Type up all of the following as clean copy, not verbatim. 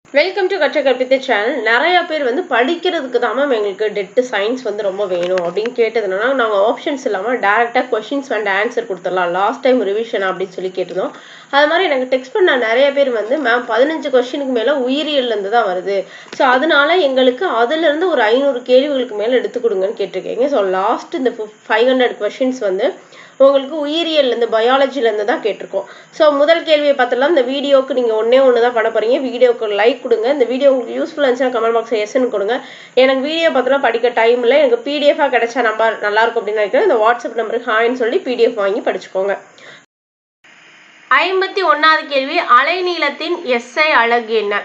Welcome to கற்ற கற்பித்த channel. நிறைய பேர் படிக்கிறதுக்கு தான் மேம் எங்களுக்கு டெட்டு சயின்ஸ் ரொம்ப வேணும் அப்படின்னு கேட்டதுனால நாங்கள் ஆப்ஷன்ஸ் இல்லாமல் டேரெக்டாக கொஷின்ஸ் ஆன்சர் கொடுத்துடலாம், லாஸ்ட் டைம் ரிவிஷன் அப்படின்னு சொல்லி கேட்டிருந்தோம். அது மாதிரி எனக்கு டெக்ஸ்ட் பண்ண நிறைய பேர் மேம் 15 கொஷினுக்கு மேலே உயிரியல்லேருந்து தான் வருது, ஸோ அதனால எங்களுக்கு அதுலேருந்து ஒரு 500 கேள்விகளுக்கு மேலே எடுத்து கொடுங்கன்னு கேட்டிருக்கீங்க. ஸோ லாஸ்ட் இந்த 500 கொஷின்ஸ் உங்களுக்கு உயிரியல்லேருந்து பயாலஜிலேருந்து தான் கேட்டிருக்கோம். ஸோ முதல் கேள்வியை பார்த்துலாம். இந்த வீடியோக்கு நீங்கள் ஒன்று தான் பண்ண போகிறீங்க. வீடியோக்கு லைக் கொடுங்க. இந்த வீடியோ உங்களுக்கு யூஸ்ஃபுல்லாக இருந்துச்சுன்னா கமெண்ட் பாக்ஸில் எஸ்ன்னு கொடுங்க. எனக்கு வீடியோ பார்த்தலாம் படிக்க டைம் இல்லை, எனக்கு பிடிஎஃபாக கிடைச்சா நம்பர் நல்லாயிருக்கும் அப்படின்னு நினைக்கிறேன். இந்த வாட்ஸ்அப் நம்பருக்கு ஹாய்ன்னு சொல்லி பிடிஎஃப் வாங்கி படிச்சுக்கோங்க. 51வது கேள்வி, அலைநீளத்தின் எஸ்ஐ அலகு என்ன?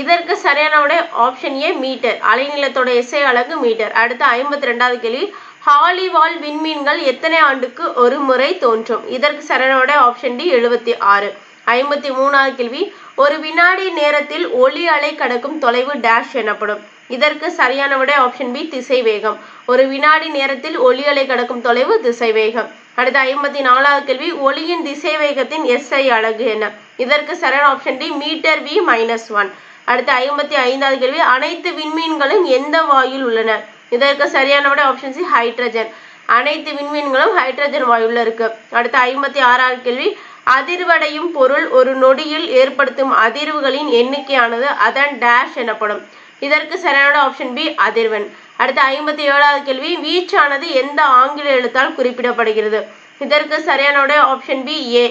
இதற்கு சரியான விடை ஆப்ஷன் ஏ மீட்டர். அலைநீளத்தோட எஸ்ஐ அலகு மீட்டர். அடுத்து 52வது கேள்வி, ஹாலிவால் விண்மீன்கள் எத்தனை ஆண்டுக்கு ஒரு முறை தோன்றும்? இதற்கு சரியான விடை ஆப்ஷன் டி 76. 53வது கேள்வி, ஒரு வினாடி நேரத்தில் ஒளி அலை கடக்கும் தொலைவு டேஷ் எனப்படும். இதற்கு சரியான விடை ஆப்ஷன் பி திசைவேகம். ஒரு வினாடி நேரத்தில் ஒளி அலை கடக்கும் தொலைவு திசைவேகம். அடுத்து 54வது கேள்வி, ஒளியின் திசைவேகத்தின் எஸ்ஐ அலகு என்ன? இதற்கு சரியான ஆப்ஷன் டி மீட்டர் v -1. அடுத்து 55வது கேள்வி, அனைத்து விண்மீன்களும் எந்த வாயுவில் உள்ளன? இதற்கு சரியான விடை ஆப்ஷன் சி ஹைட்ரஜன். அனைத்து விண்மீன்களும் ஹைட்ரஜன் வாயுவில் இருக்கு. அடுத்து 56வது கேள்வி, அதிர்வடையும் பொருள் ஒரு நொடியில் ஏற்படுத்தும் அதிர்வுகளின் எண்ணிக்கையானது அதன் டேஷ் எனப்படும். இதற்கு சரியான ஆப்ஷன் பி அதிர்வெண். அடுத்து 57வது கேள்வி, வீச்சானது எந்த ஆங்கில எழுத்தால் குறிப்பிடப்படுகிறது? இதற்கு சரியான விடை ஆப்ஷன் பி ஏ.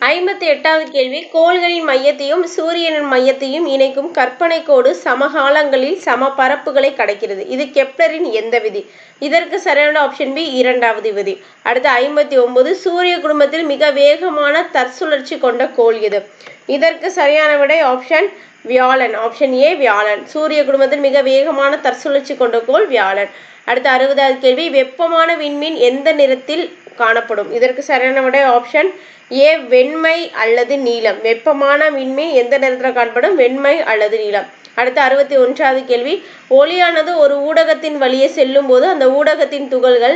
58வது கேள்வி, கோள்களின் மையத்தையும் சூரியனின் மையத்தையும் இணைக்கும் கற்பனை கோடு சமகாலங்களில் சம பரப்புகளை கடக்கிறது. இது கெப்லரின் எந்த விதி? இதற்கு சரியான ஆப்ஷன் பி 2வது விதி. அடுத்து 59, சூரிய குடும்பத்தில் மிக வேகமான தற்சுழற்சி கொண்ட கோள் எது? இதற்கு சரியான விடை ஆப்ஷன் வியாழன். ஆப்ஷன் ஏ வியாழன். சூரிய குடும்பத்தில் மிக வேகமான தற்சுழற்சி கொண்ட கோள் வியாழன். அடுத்து 60வது கேள்வி, வெப்பமான விண்மீன் எந்த நிறத்தில் காணப்படும்? இதற்கு சரியான விடை ஆப்ஷன் ஏ வெண்மை அல்லது நீலம். வெப்பமான விண்மீன் எந்த நிறத்தில் காணப்படும்? வெண்மை அல்லது நீலம். அடுத்து 61வது கேள்வி, ஒளியானது ஒரு ஊடகத்தின் வழியே செல்லும் போது அந்த ஊடகத்தின் துகள்கள்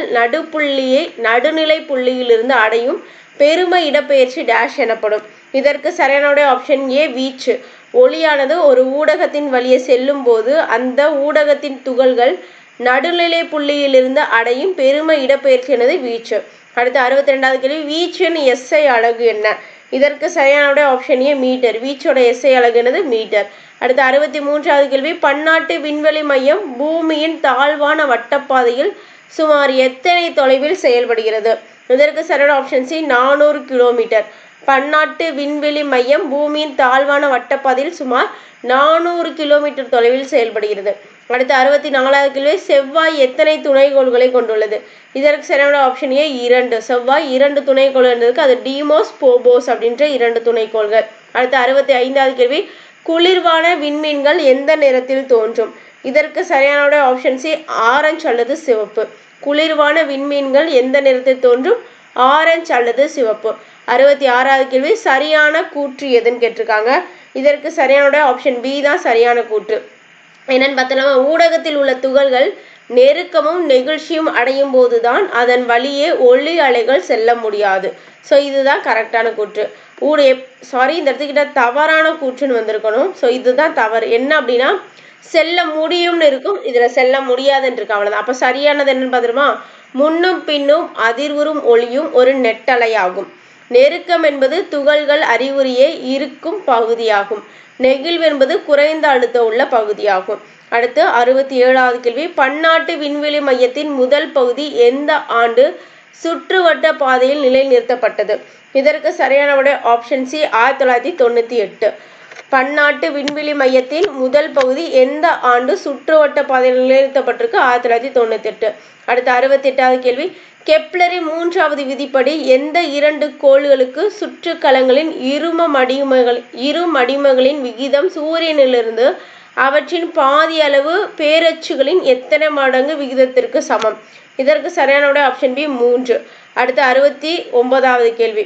நடுநிலை புள்ளியிலிருந்து அடையும் பெரும இடப்பெயர்ச்சி டேஷ் எனப்படும். இதற்கு சரியான விடை ஆப்ஷன் ஏ வீச்சு. ஒளியானது ஒரு ஊடகத்தின் வழியே செல்லும் போது அந்த ஊடகத்தின் துகள்கள் நடுநிலை புள்ளியிலிருந்து அடையும் பெரும இடப்பெயர்ச்சி எனது வீச்சு. அடுத்து 62வது கேள்வி, வீச்சின் எஸ்ஐ அலகு என்ன? இதற்கு சரியான விடை ஆப்ஷன் ஏ மீட்டர். வீச்சோட எஸ்ஐ அலகு என்னது? மீட்டர். அடுத்து 63வது கேள்வி, பன்னாட்டு விண்வெளி மையம் பூமியின் தாழ்வான வட்டப்பாதையில் சுமார் எத்தனை தொலைவில் செயல்படுகிறது? இதற்கு சரியான ஆப்ஷன் சி 400 கிலோமீட்டர். பன்னாட்டு விண்வெளி மையம் பூமியின் தாழ்வான வட்டப்பாதையில் சுமார் 400 கிலோமீட்டர் தொலைவில் செயல்படுகிறது. அடுத்து 64வது கேள்வி, செவ்வாய் எத்தனை துணைக்கோள்களை கொண்டுள்ளது? இதற்கு சரியான ஆப்ஷன் ஏ 2. செவ்வாய் 2 துணைக்கோள்கள் இருந்ததுக்கு அது டீமோஸ் போபோஸ் அப்படின்ற 2 துணைக்கோள்கள். அடுத்து 65வது கேள்வி, குளிர்வான விண்மீன்கள் எந்த நிறத்தில் தோன்றும்? இதற்கு சரியான ஆப்ஷன் சி ஆரஞ்சு அல்லது சிவப்பு. குளிர்வான விண்மீன்கள் எந்த நிறத்தில் தோன்றும்? ஆரஞ்சு அல்லது சிவப்பு. 66வது கேள்வி, சரியான கூற்று எதுன்னு கேட்டிருக்காங்க. இதற்கு சரியான ஆப்ஷன் பி தான் சரியான கூற்று. என்னன்னு பார்த்தோம்னா, ஊடகத்தில் உள்ள துகள்கள் நெருக்கமும் நெகிழ்ச்சியும் அடையும் போதுதான் அதன் வழியே ஒளி அலைகள் செல்ல முடியாது. ஸோ இதுதான் கரெக்டான கூற்று. இந்த இடத்துக்கிட்ட தவறான கூற்றுன்னு வந்திருக்கணும். ஸோ இதுதான் தவறு. என்ன அப்படின்னா, செல்ல முடியும்னு இருக்கும், இதில் செல்ல முடியாதுன்னு இருக்கு, அவ்வளோதான். அப்போ சரியானது என்னன்னு பார்த்துருமா, முன்னும் பின்னும் அதிர்வுறும் ஒளியும் ஒரு நெட்டலையாகும். நெருக்கம் என்பது துகள்கள் அறிகுறியே இருக்கும் பகுதியாகும். நெகிழ்வு என்பது குறைந்த அழுத்த உள்ள பகுதியாகும். அடுத்து 67வது கேள்வி, பன்னாட்டு விண்வெளி மையத்தின் முதல் பகுதி எந்த ஆண்டு சுற்றுவட்ட பாதையில் நிலைநிறுத்தப்பட்டது? இதற்கு சரியான விடை ஆப்ஷன் சி 1998. பன்னாட்டு விண்வெளி மையத்தின் முதல் பகுதி எந்த ஆண்டு சுற்றுவட்ட பாதையில் நிலைநிறுத்தப்பட்டிருக்கு? 1998. அடுத்து 68வது கேள்வி, கெப்லரின் 3வது விதிப்படி எந்த 2 கோள்களுக்கு சுற்றுக்களங்களின் இரு மடிமகளின் விகிதம் சூரியனிலிருந்து அவற்றின் பாதி அளவு பேரச்சுகளின் எத்தனை மடங்கு விகிதத்திற்கு சமம்? இதற்கு சரியான விடை ஆப்ஷன் பி 3. அடுத்து 69வது கேள்வி,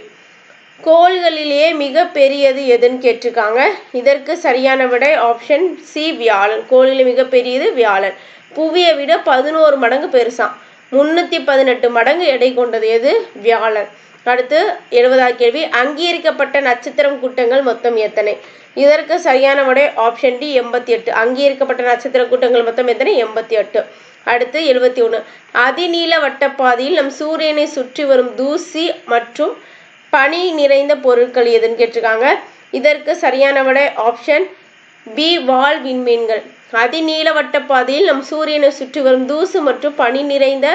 கோள்களிலேயே மிக பெரியது எதுன்னு கேட்டிருக்காங்க. இதற்கு சரியான விடை ஆப்ஷன் சி வியாழன். கோள்களில் மிக பெரியது வியாழன். புவியை விட 11 மடங்கு பெருசாம். 318 மடங்கு எடை கொண்டது எது? வியாழன். அடுத்து 70வது கேள்வி அங்கீகரிக்கப்பட்ட நட்சத்திரம் கூட்டங்கள் மொத்தம் எத்தனை? இதற்கு சரியான விடை ஆப்ஷன் டி 88. அங்கீகரிக்கப்பட்ட நட்சத்திர கூட்டங்கள் மொத்தம் எத்தனை? 88. அடுத்து 71 அதிநீள வட்டப்பாதையில் நம் சூரியனை சுற்றி வரும் தூசி மற்றும் பனி நிறைந்த பொருட்கள் எதுன்னு கேட்டிருக்காங்க. இதற்கு சரியான விடை ஆப்ஷன் பி வால் விண்மீன்கள். அதிநீள வட்டப்பாதையில் நம் சூரியனை சுற்றி வரும் தூசு மற்றும் பனி நிறைந்த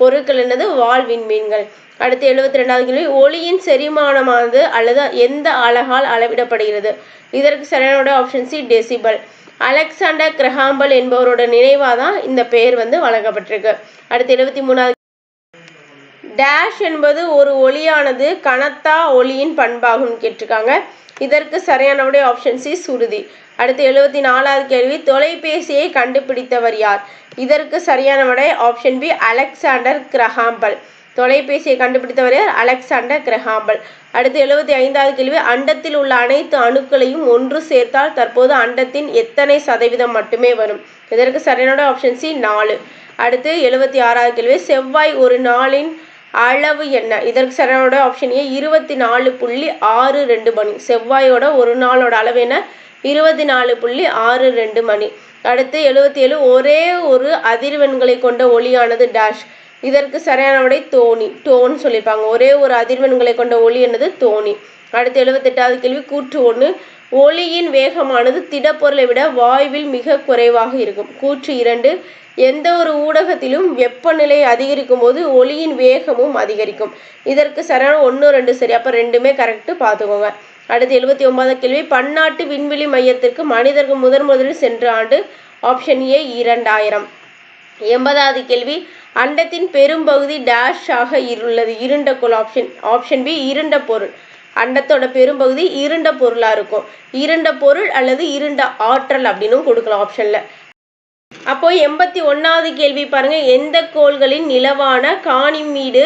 பொருட்கள் என்னது? வால் விண்மீன்கள். அடுத்து 72வது கேள்வி ஒளியின் செரிமானமானது அல்லது எந்த அலகால் அளவிடப்படுகிறது? இதற்கு சரியான விடை option C decibel. Alexander Graham Bell என்பவரோட நினைவாக தான் இந்த பெயர் வழங்கப்பட்டிருக்கு. அடுத்து 73வது டேஷ் என்பது ஒரு ஒளியானது கனத்தா ஒளியின் பண்பாகும் கேட்டிருக்காங்க. இதற்கு சரியான விடை ஆப்ஷன் சி சுருதி. அடுத்து 74வது கேள்வி தொலைபேசியை கண்டுபிடித்தவர் யார்? இதற்கு சரியான விடை ஆப்ஷன் பி அலெக்சாண்டர் கிரஹாம்பல். தொலைபேசியை கண்டுபிடித்தவர் யார்? Alexander Graham Bell. அடுத்து 75வது கேள்வி அண்டத்தில் உள்ள அனைத்து அணுக்களையும் ஒன்று சேர்த்தால் தற்போது அண்டத்தின் எத்தனை சதவீதம் மட்டுமே வரும்? இதற்கு சரியான ஆப்ஷன் சி 4. அடுத்து 76வது கேள்வி செவ்வாய் ஒரு நாளின் அளவு என்ன? இதற்கு சரியான ஆப்ஷன் ஏ 24.62 மணி. செவ்வாயோட ஒரு நாளோட அளவு என்ன? 24.62 மணி. அடுத்து 77 ஒரே ஒரு அதிர்வெண்களை கொண்ட ஒளியானது டேஷ். இதற்கு சரியான விடை தோணி. டோன் சொல்லியிருப்பாங்க. ஒரே ஒரு அதிர்வெண்களை கொண்ட ஒளி என்னது? தோணி. அடுத்து 78வது கேள்வி கூற்று 1 ஒளியின் வேகமானது திடப்பொருளை விட வாயுவில் மிக குறைவாக இருக்கும். கூற்று 2 எந்த ஒரு ஊடகத்திலும் வெப்பநிலை அதிகரிக்கும் போது ஒளியின் வேகமும் அதிகரிக்கும். இதற்கு சரியான 1 2 சரி. அப்போ ரெண்டுமே கரெக்டு பார்த்துக்கோங்க. அடுத்து 79வது கேள்வி பன்னாட்டு விண்வெளி மையத்திற்கு மனிதர்கள் முதலில் சென்ற ஆண்டு ஆப்ஷன் ஏ 2000. 80வது கேள்வி அண்டத்தின் பெரும்பகுதி டேஷ் ஆக உள்ளது இருண்ட கோள். ஆப்ஷன் பி இருண்ட பொருள். அண்டத்தோட பெரும்பகுதி இருண்ட பொருளா இருக்கும். இருண்ட பொருள் அல்லது இருண்ட ஆற்றல் அப்படின்னு கொடுக்கலாம் ஆப்ஷன்ல. அப்போ 81வது கேள்வி பாருங்க எந்த கோள்களின் நிலவான கானிமீடு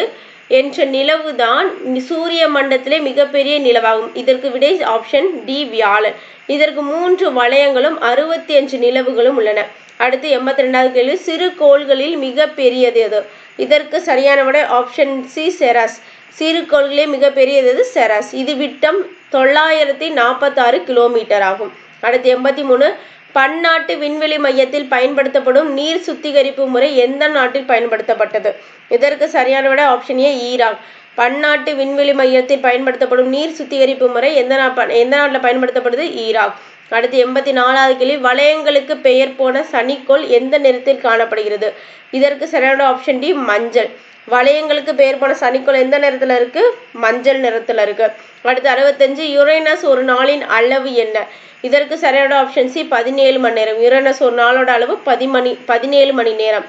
என்ற நிலவுதான் சூரிய மண்டலத்திலே மிகப்பெரிய நிலவாகும்? இதற்கு விடை ஆப்ஷன் டி வியாழன். இதற்கு 3 வளையங்களும் 65 நிலவுகளும் உள்ளன. அடுத்து 82வது கேள்வி சிறு கோள்களில் மிக பெரியது எது? இதற்கு சரியான விடை ஆப்ஷன் சி செராஸ். சிறு கோள்களே மிக பெரியது செராஸ். இது விட்டம் 946 கிலோமீட்டர் ஆகும். அடுத்து 83 பன்னாட்டு விண்வெளி மையத்தில் பயன்படுத்தப்படும் நீர் சுத்திகரிப்பு முறை எந்த நாட்டில் பயன்படுத்தப்பட்டது? இதற்கு சரியான விடை ஆப்ஷன் ஏ ஈராக். பன்னாட்டு விண்வெளி மையத்தில் பயன்படுத்தப்படும் நீர் சுத்திகரிப்பு முறை எந்த நாட்டில் பயன்படுத்தப்படுது? ஈராக். அடுத்து 84வது கேள்வி வளையங்களுக்கு பெயர் போன சனிக்கோள் எந்த நிறத்தில் காணப்படுகிறது? இதற்கு சரியான ஆப்ஷன் டி மஞ்சள். வளையங்களுக்கு பெயர் போன சனிக்கோள் எந்த நிறத்துல இருக்கு? மஞ்சள் நிறத்துல இருக்கு. அடுத்து 65 யுரேனஸ் ஒரு நாளின் அளவு என்ன? இதற்கு சரியான ஆப்ஷன் சி 17 மணி நேரம். யுரேனஸ் ஒரு நாளோட அளவு 17 மணி நேரம்.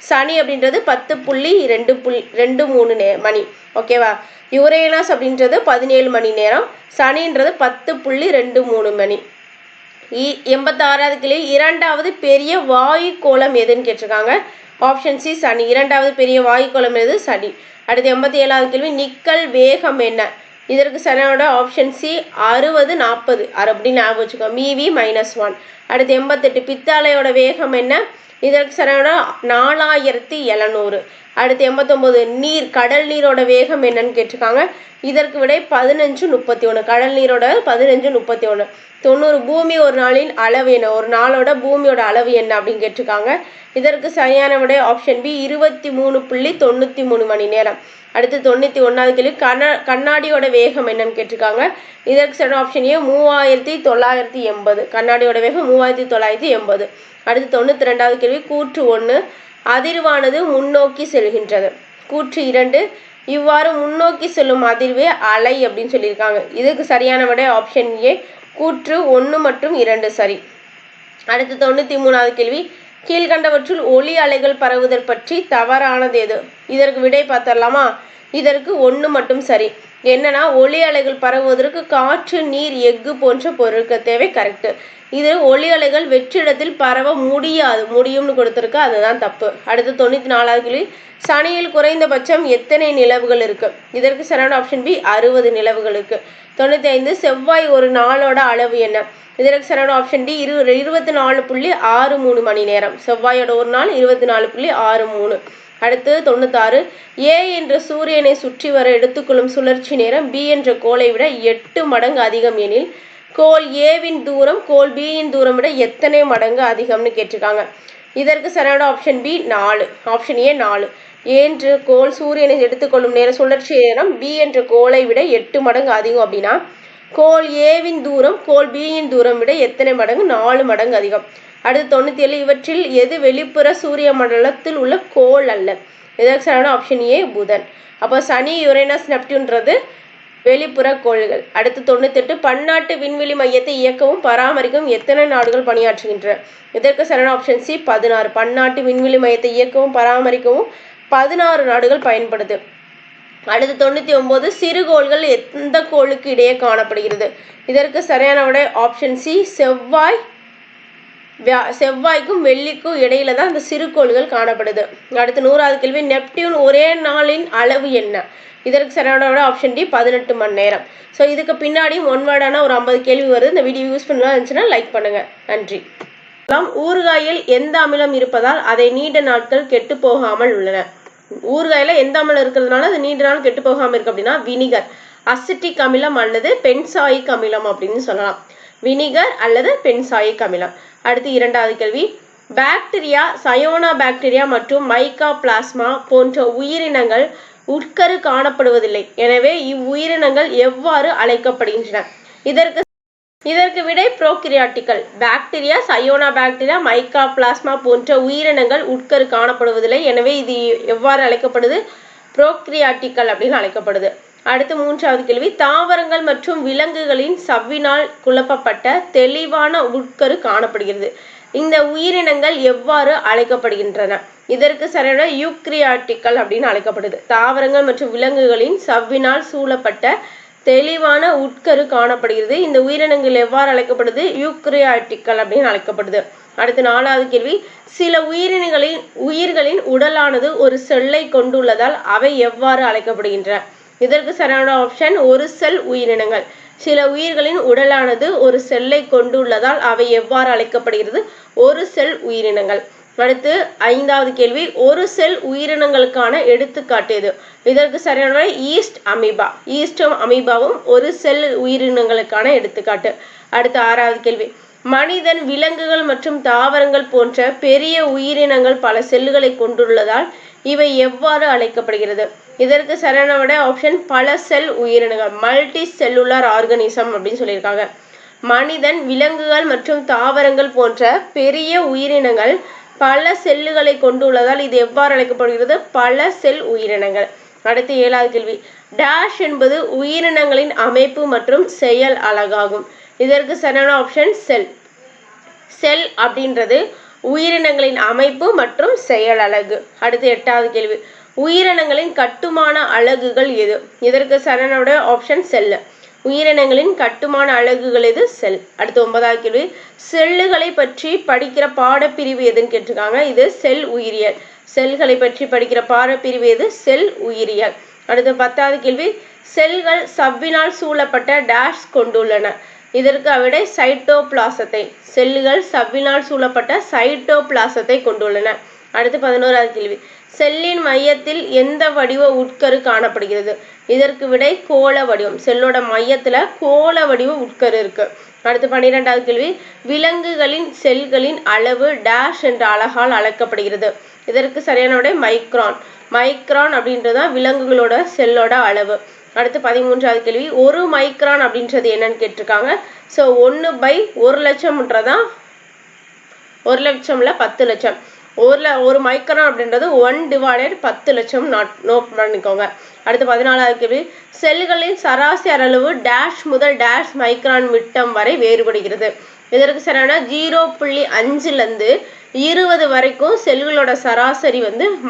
சனி அப்படின்றது 10.23 மணி. ஓகேவா? யுரேனஸ் அப்படின்றது 17 மணி நேரம். சனின்றது 10.23 மணி. 86வது கேள்வி இரண்டாவது பெரிய வாயு கோளம் எதுன்னு கேட்டிருக்காங்க. ஆப்ஷன் சி சனி. இரண்டாவது பெரிய வாயு கோளம் எது? சனி. அடுத்து 87வது கேள்வி நிக்கல் வேகம் என்ன? இதற்கு சரியான ஆப்ஷன் சி 60-40 அப்படின்னு ஞாபகம் வச்சுக்கோங்க. மீவி -1. அடுத்து 88 பித்தாளையோட வேகம் என்ன? இதற்கு சரியான 4700. அடுத்து 89 நீர் கடல் நீரோட வேகம் என்னன்னு கேட்டிருக்காங்க. இதற்கு விடை 15-31. கடல் நீரோட 15-31. 90 பூமி ஒரு நாளின் அளவு என்ன? ஒரு நாளோட பூமியோட அளவு என்ன அப்படின்னு கேட்டிருக்காங்க. இதற்கு சரியான விடை ஆப்ஷன் பி 23.93 மணி நேரம். அடுத்து 91வது கேள்வி கண்ணாடியோட வேகம் என்னன்னு கேட்டிருக்காங்க. இதற்கு சரியான ஆப்ஷன் ஏ 3980. கண்ணாடியோட வேகம் 3980. அடுத்து 92வது கேள்வி கூற்று 1 அதிர்வானது முன்னோக்கி செல்கின்றது. கூற்று 2 இவ்வாறு முன்னோக்கி செல்லும் அதிர்வே அலை அப்படின்னு சொல்லியிருக்காங்க. இதுக்கு சரியான விடை ஆப்ஷன் ஏ கூற்று 1 மற்றும் 2 சரி. அடுத்து 93வது கேள்வி கீழ்கண்டவற்றுள் ஒளி அலைகள் பரவுதல் பற்றி தவறானது எது? இதற்கு விடை பார்த்தரலாமா? இதற்கு 1 மட்டும் சரி. என்னன்னா ஒளி அலைகள் பரவுவதற்கு காற்று நீர் எஃகு போன்ற பொருட்கள் தேவை. கரெக்டு. இது ஒளி அலைகள் வெற்றிடத்தில் பரவ முடியும்னு கொடுத்துருக்கு. அதுதான் தப்பு. அடுத்து 94வது கேள்வி சனியில் குறைந்தபட்சம் எத்தனை நிலவுகள் இருக்கு? இதற்கு சரியான ஆப்ஷன் பி 60 நிலவுகள் இருக்கு. 95 செவ்வாய் ஒரு நாளோட அளவு என்ன? இதற்கு சரியான ஆப்ஷன் டி 24.63 மணி நேரம். செவ்வாயோட ஒரு நாள் 24.63. அடுத்து 96 A என்ற சூரியனை சுற்றி வர எடுத்துக்கொள்ளும் சுழற்சி நேரம் B என்ற கோளை விட 8 மடங்கு அதிகம் எனில் கோள் Aவின் தூரம் கோள் Bயின் தூரம் விட எத்தனை மடங்கு அதிகம்னு கேட்டிருக்காங்க. இதற்கு சரியான option B 4. Option A 4. A என்ற கோள் சூரியனை எடுத்துக்கொள்ளும் நேரம் சுழற்சி நேரம் B என்ற கோளை விட 8 மடங்கு அதிகம் அப்படின்னா கோள் Aவின் தூரம் கோள் Bயின் தூரம் விட எத்தனை மடங்கு? 4 மடங்கு அதிகம். அடுத்து 97 இவற்றில் எது வெளிப்புற சூரிய மண்டலத்தில் உள்ள கோள் அல்ல? இதற்கு சரியான ஆப்ஷன் A புதன். அப்போ சனி, யுரேனஸ், நெப்டியூன்றது வெளிப்புற கோள்கள். அடுத்து 98 பன்னாட்டு விண்வெளி மையத்தை இயக்கவும் பராமரிக்கவும் எத்தனை நாடுகள் பணியாற்றுகின்றன? இதற்கு சரியான ஆப்ஷன் C 16. பன்னாட்டு விண்வெளி மையத்தை இயக்கவும் பராமரிக்கவும் 16 நாடுகள் பயன்படுது. அடுத்து 99 சிறுகோள்கள் எந்த கோளுக்கு இடையே காணப்படுகிறது? இதற்கு சரியான விடை ஆப்ஷன் C செவ்வாய்க்கும் வெள்ளிக்கும் இடையில தான் அந்த சிறுகோள்கள் காணப்படுது. அடுத்து 100வது கேள்வி நெப்டியூன் ஒரே நாளின் அளவு என்ன? இதற்கு சரியான விடை ஆப்ஷன் D 18 மணி நேரம். ஸோ இதுக்கு பின்னாடி ஒன்வேர்டான ஒரு 50 கேள்வி வருது. இந்த வீடியோ யூஸ் பண்ணலாம் இருந்துச்சுன்னா லைக் பண்ணுங்க. நன்றி. ஊறுகாயில் எந்த அமிலம் இருப்பதால் அதை நீண்ட நாட்கள் கெட்டு போகாமல் உள்ளன? ஊறுகாயில எந்த அமிலம் இருக்கிறதுனால அது நீண்ட நாள் கெட்டு போகாமல் இருக்கு அப்படின்னா வினிகர், அசிட்டிக் அமிலம் அல்லது பென்சாயிக் அமிலம் அப்படின்னு சொல்லலாம். வினிகர் அல்லது பென்சாயிக் அமிலம். அடுத்து 2வது கேள்வி பாக்டீரியா, சயோனா பாக்டீரியா மற்றும் மைக்கா பிளாஸ்மா போன்ற உயிரினங்கள் உட்கரு காணப்படுவதில்லை. எனவே இவ்வுயிரினங்கள் எவ்வாறு அழைக்கப்படுகின்றன? இதற்கு விடை ப்ரோகிரியாட்டிக்கல். பாக்டீரியா, சயோனா பாக்டீரியா, மைக்கா பிளாஸ்மா போன்ற உயிரினங்கள் உட்கரு காணப்படுவதில்லை. எனவே இது எவ்வாறு அழைக்கப்படுது? ப்ரோகிரியாட்டிக்கல் அப்படின்னு அழைக்கப்படுது. அடுத்து 3வது கேள்வி தாவரங்கள் மற்றும் விலங்குகளின் சவ்வினால் குழப்பப்பட்ட தெளிவான உட்கரு காணப்படுகிறது. இந்த உயிரினங்கள் எவ்வாறு அழைக்கப்படுகின்றன? இதற்கு சரியான யூக்ரியாட்டிக்கல் அப்படின்னு அழைக்கப்படுது. தாவரங்கள் மற்றும் விலங்குகளின் சவ்வினால் சூழப்பட்ட தெளிவான உட்கரு காணப்படுகிறது. இந்த உயிரினங்கள் எவ்வாறு அழைக்கப்படுது? யூக்ரியாட்டிக்கல் அப்படின்னு அழைக்கப்படுது. அடுத்து 4வது கேள்வி சில உயிர்களின் உடலானது ஒரு செல்லை கொண்டுள்ளதால் அவை எவ்வாறு அழைக்கப்படுகின்றன? இதற்கு சரியான ஆப்ஷன் ஒரு செல் உயிரினங்கள். சில உயிர்களின் உடலானது ஒரு செல்லை கொண்டுள்ளதால் அவை எவ்வாறு அழைக்கப்படுகிறது? ஒரு செல் உயிரினங்கள். அடுத்து 5வது கேள்வி ஒரு செல் உயிரினங்களுக்கான எடுத்துக்காட்டு எது? இதற்கு சரியான ஈஸ்ட் அமீபா. ஈஸ்டும் அமீபாவும் ஒரு செல் உயிரினங்களுக்கான எடுத்துக்காட்டு. அடுத்து 6வது கேள்வி மனிதன், விலங்குகள் மற்றும் தாவரங்கள் போன்ற பெரிய உயிரினங்கள் பல செல்களை கொண்டுள்ளதால் இவை எவ்வாறு அழைக்கப்படுகிறது? இதற்கு சரியான விடை ஆப்ஷன் பல செல் உயிரினங்கள், மல்டி செல்லுலார் ஆர்கனிசம் அப்படின்னு சொல்லியிருக்காங்க. மனிதன், விலங்குகள் மற்றும் தாவரங்கள் போன்ற பெரிய உயிரினங்கள் பல செல்லுகளை கொண்டுள்ளதால் இது எவ்வாறு அழைக்கப்படுகிறது? பல செல் உயிரினங்கள். அடுத்து 7வது கேள்வி டேஷ் என்பது உயிரினங்களின் அமைப்பு மற்றும் செயல் அலகாகும். இதற்கு சரியான ஆப்ஷன் செல். செல் அப்படின்றது உயிரினங்களின் அமைப்பு மற்றும் செயல் அலகு. அடுத்து 8வது கேள்வி உயிரினங்களின் கட்டுமான அலகுகள் எது? இதற்கு சரியான ஆப்ஷன் செல். உயிரினங்களின் கட்டுமான அலகுகள் எது? செல். அடுத்து 9வது கேள்வி செல்லுகளை பற்றி படிக்கிற பாடப்பிரிவு எதுன்னு கேட்டிருக்காங்க. இது செல் உயிரியல். செல்களை பற்றி படிக்கிற பாடப்பிரிவு எது? செல் உயிரியல். அடுத்து 10வது கேள்வி செல்கள் சவ்வினால் சூழப்பட்ட டேஷ் கொண்டுள்ளன. இதற்கு விடை சைட்டோபிளாசத்தை. செல்லுகள் சவ்வினால் சூழப்பட்ட சைட்டோபிளாசத்தை கொண்டுள்ளன. அடுத்து 11வது கேள்வி செல்லின் மையத்தில் எந்த வடிவ உட்கரு காணப்படுகிறது? இதற்கு விடை கோள வடிவம். செல்லோட மையத்துல கோள வடிவ உட்கரு இருக்கு. அடுத்து 12வது கேள்வி விலங்குகளின் செல்களின் அளவு டேஷ் என்ற அலகால் அளக்கப்படுகிறது. இதற்கு சரியான விடை மைக்ரான். மைக்ரான் அப்படின்றதான் விலங்குகளோட செல்லோட அளவு. அடுத்து 13வது கேள்வி 1 மைக்ரான் அப்படின்றது என்னன்னு கேட்டிருக்காங்க. ஸோ 1/1,00,000ன்றதான் 1,00,000 10 லட்சம். ஒரு மைக்ரான் அப்படின்றது 1/10,00,000 நோட் பண்ணிக்கோங்க. அடுத்து 14வது கேள்வி செல்களின் சராசரி அளவு டேஷ் முதல் டேஷ் மைக்ரான் விட்டம் வரை வேறுபடுகிறது. இதற்கு சரியான 0.5லேருந்து 20 வரைக்கும் செல்களோட சராசரி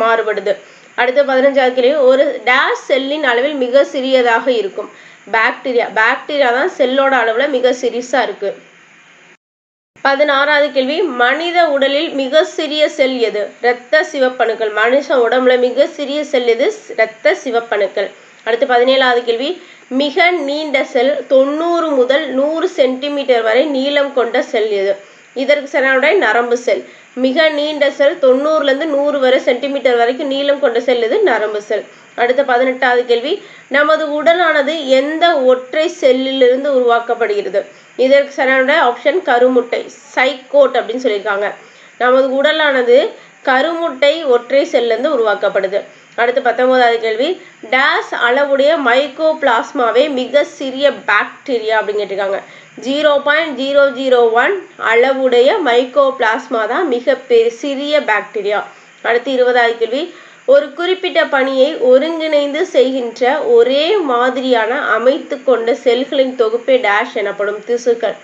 மாறுபடுது. அடுத்து 15வது கேள்வி ஒரு டேஷ் செல்லின் அளவில் மிக சிறியதாக இருக்கும். பாக்டீரியா தான் செல்லோட அளவுல மிக சிறிசா இருக்கு. 16வது கேள்வி மனித உடலில் மிக சிறிய செல் எது? இரத்த சிவப்பணுக்கள். மனுஷ உடம்புல மிக சிறிய செல் எது? இரத்த சிவப்பணுக்கள். அடுத்து 17வது கேள்வி மிக நீண்ட செல் 90 முதல் 100 சென்டிமீட்டர் வரை நீளம் கொண்ட செல் எது? இதற்கு சரியான நரம்பு செல். மிக நீண்ட செல் 90லேருந்து 100 வரை சென்டிமீட்டர் வரைக்கும் நீளம் கொண்ட செல் இது நரம்பு செல். அடுத்த 18வது கேள்வி, நமது உடலானது எந்த ஒற்றை செல்லிலிருந்து உருவாக்கப்படுகிறது? இதற்கு சரியான ஆப்ஷன் கருமுட்டை, சைக்கோட் அப்படின்னு சொல்லியிருக்காங்க. நமது உடலானது கருமுட்டை ஒற்றை செல்லிருந்து உருவாக்கப்படுது. அடுத்து 19வது கேள்வி, டேஸ் அளவுடைய மைக்கோபிளாஸ்மாவே மிக சிறிய பாக்டீரியா அப்படின்னு கேட்டிருக்காங்க. 0.001 அளவுடைய மைக்கோபிளாஸ்மா தான் மிக சிறிய பாக்டீரியா. அடுத்து 20வது கேள்வி, ஒரு குறிப்பிட்ட பணியை ஒருங்கிணைந்து செய்கின்ற ஒரே மாதிரியான அமைத்து கொண்ட செல்களின் தொகுப்பே டேஷ் எனப்படும் திசுக்கள்.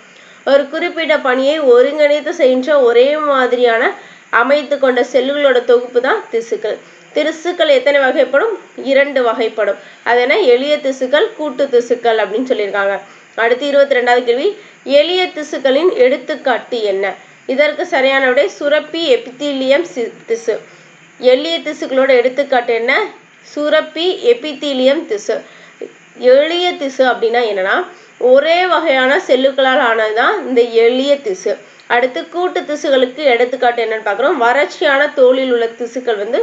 ஒரு குறிப்பிட்ட பணியை ஒருங்கிணைத்து செய்கின்ற ஒரே மாதிரியான அமைத்து கொண்ட செல்களோட தொகுப்பு தான் திசுக்கள். திசுக்கள் எத்தனை வகைப்படும்? 2 வகைப்படும். அதென்ன? எளிய திசுக்கள், கூட்டு திசுக்கள் அப்படின்னு சொல்லியிருக்காங்க. அடுத்து 22வது கேள்வி, எளிய திசுக்களின் எடுத்துக்காட்டு என்ன? இதற்கு சரியான விடை சுரப்பி எபித்தீலியம் திசு. எளிய திசுக்களோட எடுத்துக்காட்டு என்ன? சுரப்பி எபித்தீலியம் திசு. எளிய திசு அப்படின்னா என்னன்னா ஒரே வகையான செல்லுகளால் ஆனதுதான் இந்த எளிய திசு. அடுத்து கூட்டு திசுகளுக்கு எடுத்துக்காட்டு என்னன்னு பார்க்குறோம். வறட்சியான தோலில் உள்ள திசுக்கள் வந்து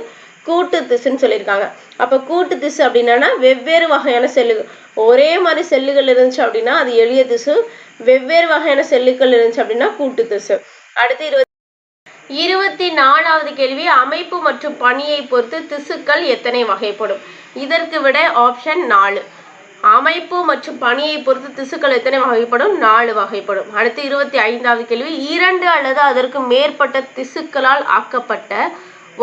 கூட்டு திசுன்னு சொல்லியிருக்காங்க. அப்போ கூட்டு திசு அப்படின்னா வெவ்வேறு வகையான செல்லுகள். ஒரே மாதிரி செல்லுகள் இருந்துச்சு அப்படின்னா அது எளிய திசு. வெவ்வேறு வகையான செல்லுகள் இருந்துச்சு அப்படின்னா கூட்டு திசு. அடுத்து 24வது கேள்வி, அமைப்பு மற்றும் பணியை பொறுத்து திசுக்கள் எத்தனை வகைப்படும்? இதற்கு விட ஆப்ஷன் 4. அமைப்பு மற்றும் பணியை பொறுத்து திசுக்கள் எத்தனை வகைப்படும்? 4 வகைப்படும். அடுத்து 25வது கேள்வி, 2 அல்லது அதற்கு மேற்பட்ட திசுக்களால் ஆக்கப்பட்ட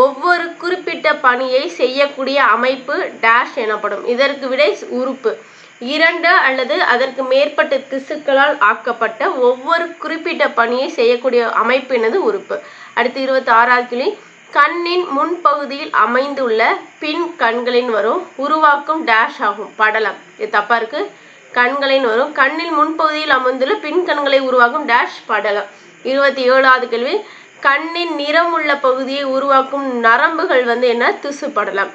ஒவ்வொரு குறிப்பிட்ட பணியை செய்யக்கூடிய அமைப்பு டேஷ் எனப்படும். இதற்கு விடை உறுப்பு. 2 அல்லது அதற்கு மேற்பட்ட திசுக்களால் ஆக்கப்பட்ட ஒவ்வொரு குறிப்பிட்ட பணியை செய்யக்கூடிய அமைப்பு என்னது? உறுப்பு. அடுத்து 26வது கேள்வி, கண்ணின் முன்பகுதியில் அமைந்துள்ள பின் கண்களின் வரும் உருவாக்கும் டேஷ் ஆகும். படலம். இது தப்பா இருக்கு. கண்களின் வரும் கண்ணின் முன்பகுதியில் அமைந்துள்ள பின் கண்களை உருவாக்கும் டேஷ் படலம். 27வது கேள்வி, கண்ணின் நிறமுள்ள பகுதியை உருவாக்கும் நரம்புகள் வந்து என்ன? திசு படலம்.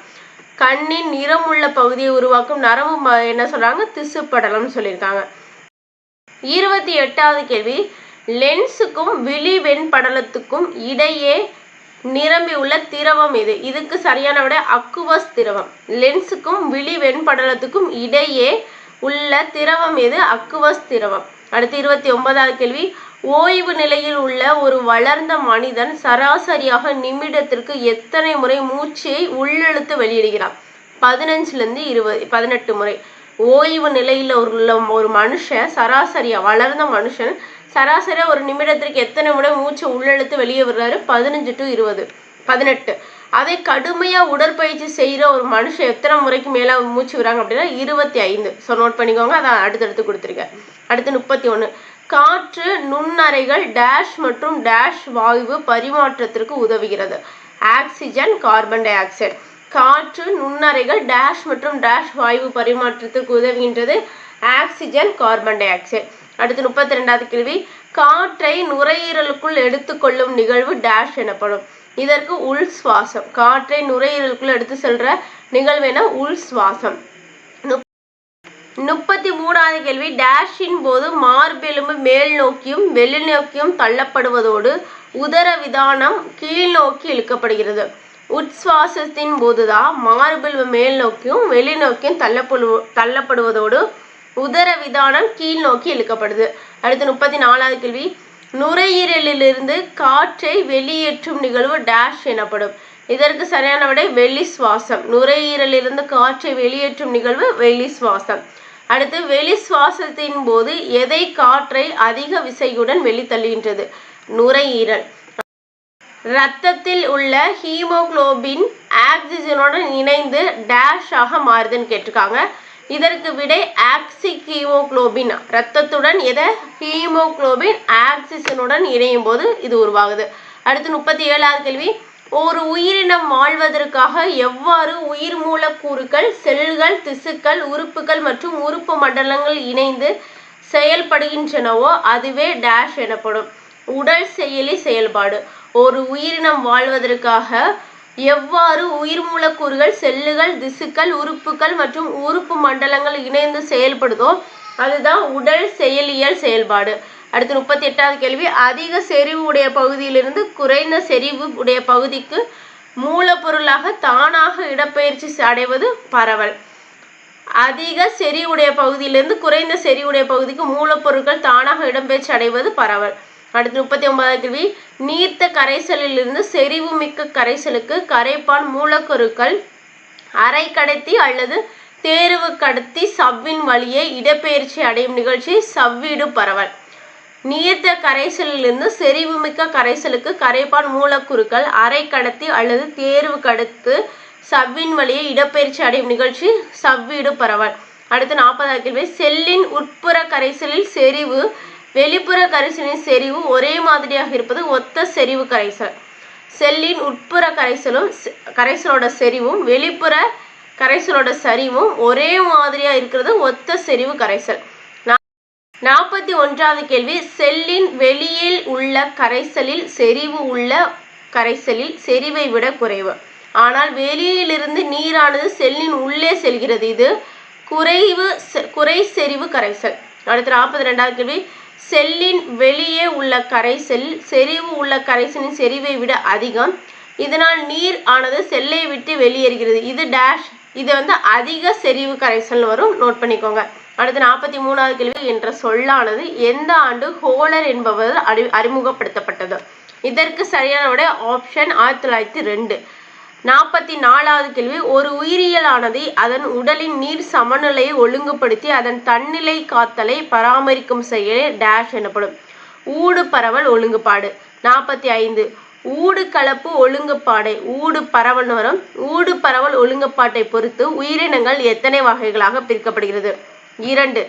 கண்ணின் நிறமுள்ள பகுதியை உருவாக்கும் நரம்பு என்ன சொல்றாங்க? திசு படலம்னு சொல்லியிருக்காங்க. 28வது கேள்வி, லென்ஸுக்கும் விழி வெண்படலத்துக்கும் இடையே நிரம்பி உள்ள திரவம் எது? இதுக்கு சரியான விட அக்குவஸ் திரவம். லென்ஸுக்கும் விழி வெண்படலத்துக்கும் இடையே உள்ள திரவம் எது? அக்குவஸ் திரவம். அடுத்து 29வது கேள்வி, ஓய்வு நிலையில் உள்ள ஒரு வளர்ந்த மனிதன் சராசரியாக நிமிடத்திற்கு எத்தனை முறை மூச்சை உள்ளிழுத்து வெளியிடுகிறான்? 15லேருந்து 18 முறை. ஓய்வு நிலையில் உள்ள ஒரு மனுஷன் வளர்ந்த மனுஷன் சராசரியா ஒரு நிமிடத்திற்கு எத்தனை முறை மூச்சை உள்ளிழுத்து வெளியே விடுறாரு? 15 to 20, 18. அதை கடுமையா உடற்பயிற்சி செய்யற ஒரு மனுஷன் எத்தனை முறைக்கு மேல மூச்சு விடுறாங்க அப்படின்னா 25. ஸோ நோட் பண்ணிக்கோங்க. அதான் அடுத்தடுத்து கொடுத்துருக்கேன். அடுத்து 31, காற்று நுண்ணறைகள் டேஷ் மற்றும் டேஷ் வாயு பரிமாற்றத்திற்கு உதவுகிறது. Oxygen, carbon di oxide. காற்று நுண்ணறைகள் டேஷ் மற்றும் டேஷ் வாயு பரிமாற்றத்திற்கு உதவுகின்றது. Oxygen, carbon di oxide. அடுத்து 32வது கேள்வி, காற்றை நுரையீரலுக்குள் எடுத்துக்கொள்ளும் நிகழ்வு டேஷ் எனப்படும். இதற்கு உள் சுவாசம். காற்றை நுரையீரலுக்குள் எடுத்து செல்ற நிகழ்வு என உள் சுவாசம். 33வது கேள்வி, டேஷின் போது மார்பெலும்பு மேல் நோக்கியும் வெளிநோக்கியும் தள்ளப்படுவதோடு உதரவிதானம் கீழ் நோக்கி இழுக்கப்படுகிறது. உட்சுவாசத்தின் போதுதான் மார்பெலும்பு மேல் நோக்கியும் வெளிநோக்கியும் தள்ளப்படுவதோடு உதரவிதானம் கீழ் நோக்கி இழுக்கப்படுது. அடுத்து 34வது கேள்வி, நுரையீரலிலிருந்து காற்றை வெளியேற்றும் நிகழ்வு டேஷ் எனப்படும். இதற்கு சரியான விடை வெளி சுவாசம். நுரையீரலிலிருந்து காற்றை வெளியேற்றும் நிகழ்வு வெளி சுவாசம். அடுத்து வெளி சுவாசத்தின் போது எதை காற்றை அதிக விசையுடன் வெளித்தள்ளுகின்றது? நுரையீரல். இரத்தத்தில் உள்ள ஹீமோகுளோபின் ஆக்சிஜனுடன் இணைந்து டேஷ் ஆக மாறுதுன்னு கேட்டிருக்காங்க. இதற்கு விடை ஆக்சிக் ஹீமோகுளோபின். இரத்தத்துடன் ஹீமோகுளோபின் ஆக்சிஜனுடன் இணையும் போது இது உருவாகுது. அடுத்து 37வது கேள்வி, ஒரு உயிரினம் வாழ்வதற்காக எவ்வாறு உயிர் மூலக்கூறுகள், செல்கள், திசுக்கள், உறுப்புகள் மற்றும் உறுப்பு மண்டலங்கள் இணைந்து செயல்படுகின்றனவோ அதுவே டேஷ் எனப்படும். உடல் செயலி செயல்பாடு. ஒரு உயிரினம் வாழ்வதற்காக எவ்வாறு உயிர் மூலக்கூறுகள், செல்லுகள், திசுக்கள், உறுப்புகள் மற்றும் உறுப்பு மண்டலங்கள் இணைந்து செயல்படுதோ அதுதான் உடல் செயலியல் செயல்பாடு. அடுத்து 38வது கேள்வி, அதிக செறிவு உடைய பகுதியிலிருந்து குறைந்த செறிவு உடைய பகுதிக்கு மூலப்பொருளாக தானாக இடப்பெயர்ச்சி அடைவது பரவல். அதிக செறிவுடைய பகுதியிலிருந்து குறைந்த செறிவுடைய பகுதிக்கு மூலப்பொருட்கள் தானாக இடம்பெயர்ச்சி அடைவது பரவல். அடுத்து 39வது கேள்வி, நீர்த்த கரைசலில் இருந்து செறிவு மிக்க கரைசலுக்கு கரைப்பான் மூலப்பொருட்கள் அரை கடத்தி அல்லது தேர்வு கடத்தி சவ்வின் வழியே இடப்பெயர்ச்சி அடையும் நிகழ்ச்சி சவ்வீடு பரவல். நீர்த்த கரைசலிலிருந்து செறிவு மிக்க கரைசலுக்கு கரைப்பான் மூலக்கூறுகள் அரை கடத்தி அல்லது தேர்வு கடத்து சவ்வின் வழியே இடப்பெயர்ச்சி அடையும் நிகழ்ச்சி சவ்வீடு பரவல். அடுத்து 40வது கேள்வி, செல்லின் உட்புற கரைசலில் செறிவு வெளிப்புற கரைசலின் செறிவு ஒரே மாதிரியாக இருப்பது ஒத்த செறிவு கரைசல். செல்லின் உட்புற கரைசலோட செறிவும் வெளிப்புற கரைசலோட சரிவும் ஒரே மாதிரியா இருக்கிறது ஒத்த செறிவு கரைசல். 41வது கேள்வி, செல்லின் வெளியில் உள்ள கரைசலில் செறிவு உள்ள கரைசலில் செறிவை விட குறைவு. ஆனால் வெளியிலிருந்து நீரானது செல்லின் உள்ளே செல்கிறது. இது குறை செறிவு கரைசல். அடுத்து 42வது கேள்வி, செல்லின் வெளியே உள்ள கரைசலில் செறிவு உள்ள கரைசலின் செறிவை விட அதிகம். இதனால் நீர் ஆனது செல்லை விட்டு வெளியேறுகிறது. இது டேஷ். இது அதிக செறிவு கரைசல் வரும், நோட் பண்ணிக்கோங்க. அடுத்து 43வது கேள்வி, என்ற சொல்லானது எந்த ஆண்டு ஹோலர் என்பவர் அறிமுகப்படுத்தப்பட்டது? இதற்கு சரியான விடை ஆப்ஷன் 1902. 44வது கேள்வி, ஒரு உயிரியலானது அதன் உடலின் நீர் சமநிலையை ஒழுங்குபடுத்தி அதன் தன்னிலை காத்தலை பராமரிக்கும் செயலே டேஷ் எனப்படும். ஊடு பரவல் ஒழுங்குபாடு. 45, ஊடு கலப்பு ஒழுங்குபாடை ஊடு பரவல் வரும். ஊடு பரவல் ஒழுங்குபாட்டை பொறுத்து உயிரினங்கள் எத்தனை வகைகளாக பிரிக்கப்படுகிறது? 2.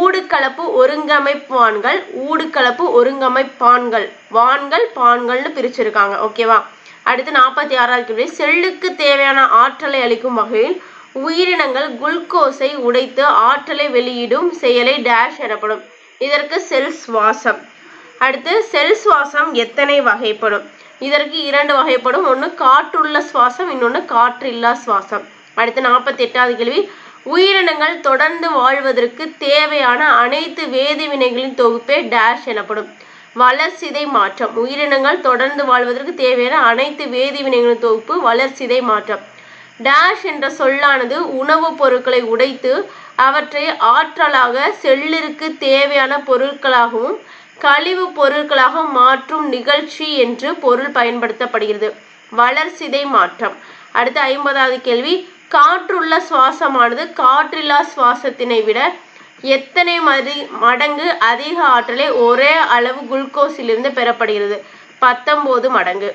ஊடுகலப்பு ஒருங்கமைப்பான்கள், ஊடுகலப்பு ஒருங்கமைப்பான்கள், வான்கள் பான்கள்னு பிரிச்சிருக்காங்க. ஓகேவா? அடுத்து 46வது கேள்வி, செல்லுக்கு தேவையான ஆற்றலை அளிக்கும் வகையில் உயிரினங்கள் குளுக்கோஸை உடைத்து ஆற்றலை வெளியிடும் செயலை டேஷ் எனப்படும். இதற்கு செல் சுவாசம். அடுத்து செல் சுவாசம் எத்தனை வகைப்படும்? இதற்கு 2 வகைப்படும். ஒன்று காற்றுள்ள சுவாசம், இன்னொன்று காற்றில்லா சுவாசம். அடுத்து 48வது கேள்வி, உயிரினங்கள் தொடர்ந்து வாழ்வதற்கு தேவையான அனைத்து வேதி வினைகளின் தொகுப்பே டேஷ் எனப்படும். வளர்சிதை மாற்றம். உயிரினங்கள் தொடர்ந்து வாழ்வதற்கு தேவையான அனைத்து வேதி வினைகளின் தொகுப்பு வளர்சிதை மாற்றம். டேஷ் என்ற சொல்லானது உணவுப் பொருட்களை உடைத்து அவற்றை ஆற்றலாக செல்லிற்கு தேவையான பொருட்களாகவும் கழிவு பொருட்களாக மாற்றும் நிகழ்ச்சி என்று பொருள் பயன்படுத்தப்படுகிறது. வளர்சிதை மாற்றம். அடுத்து 50வது கேள்வி, காற்றுள்ள சுவாசமானது காற்றில்லா சுவாசத்தினை விட எத்தனை மடங்கு அதிக ஆற்றலை ஒரே அளவு குளுக்கோஸிலிருந்து பெறப்படுகிறது? 19 மடங்கு.